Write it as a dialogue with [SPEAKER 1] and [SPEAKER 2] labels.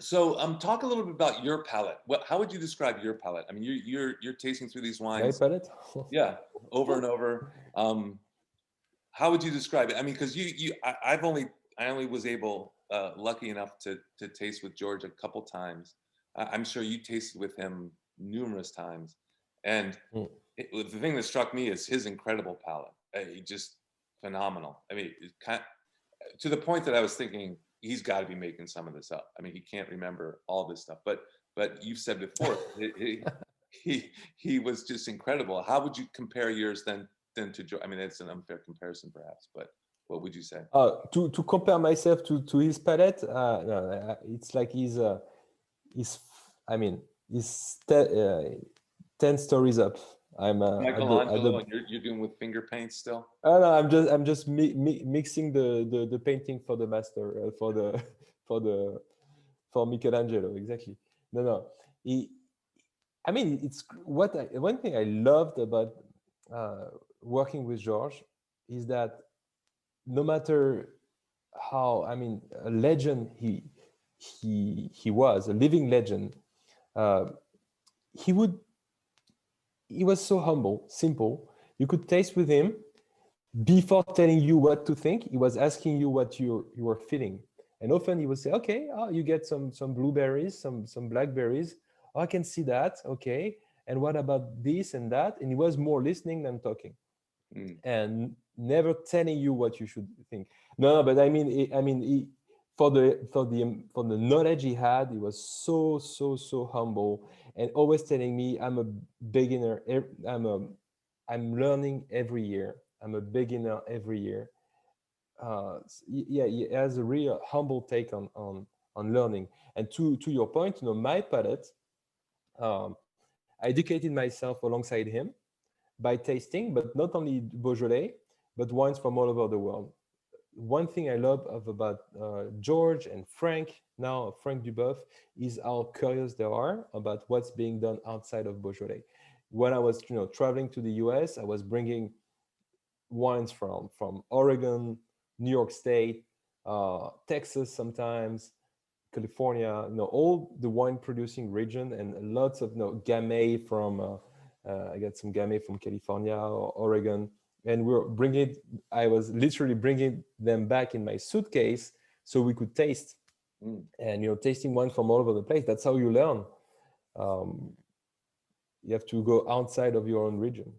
[SPEAKER 1] So, talk a little bit about your palate. How would you describe your palate? I mean, you're tasting through these
[SPEAKER 2] My
[SPEAKER 1] wines,
[SPEAKER 2] palate.
[SPEAKER 1] yeah, over and over. How would you describe it? I mean, because I only was lucky enough to taste with George a couple times. I'm sure you tasted with him numerous times, and
[SPEAKER 2] Mm.
[SPEAKER 1] the thing that struck me is his incredible palate. Just phenomenal. I mean, to the point that I was thinking he's got to be making some of this up. I mean, he can't remember all this stuff, but you've said before he was just incredible. How would you compare yours then to Joe? I mean, that's an unfair comparison, perhaps, but what would you say?
[SPEAKER 2] To compare myself to his palette, no, it's like he's I mean, he's 10 stories up. I'm at
[SPEAKER 1] Michelangelo,
[SPEAKER 2] the
[SPEAKER 1] and you're doing with finger paint still.
[SPEAKER 2] no, I'm just mixing the painting for the master for the for Michelangelo, exactly. No, he, I mean, it's one thing I loved about uh, working with George is that no matter how, I mean, a legend he was, a living legend. Uh, he would he was so humble, simple. You could taste with him before telling you what to think. He was asking you what you were feeling, and often he would say, "Okay, oh, you get some blueberries, some blackberries. Oh, I can see that. Okay, and what about this and that?" And he was more listening than talking,
[SPEAKER 1] Mm.
[SPEAKER 2] and never telling you what you should think. No, but I mean, for the knowledge he had, he was so humble, and always telling me, "I'm a beginner. I'm learning every year. I'm a beginner every year." Yeah, he has a real humble take on learning. And to your point, my palate, I educated myself alongside him by tasting, but not only Beaujolais, but wines from all over the world. One thing I love about George and Frank, now Frank Duboeuf, is how curious they are about what's being done outside of Beaujolais. When I was, traveling to the US, I was bringing wines from Oregon, New York State, Texas, sometimes California, all the wine producing region, and lots of Gamay from. I got some Gamay from California or Oregon, and we were bringing. I was literally bringing them back in my suitcase so we could taste,
[SPEAKER 1] Mm.
[SPEAKER 2] and tasting wine from all over the place. That's how you learn. Um, you have to go outside of your own region.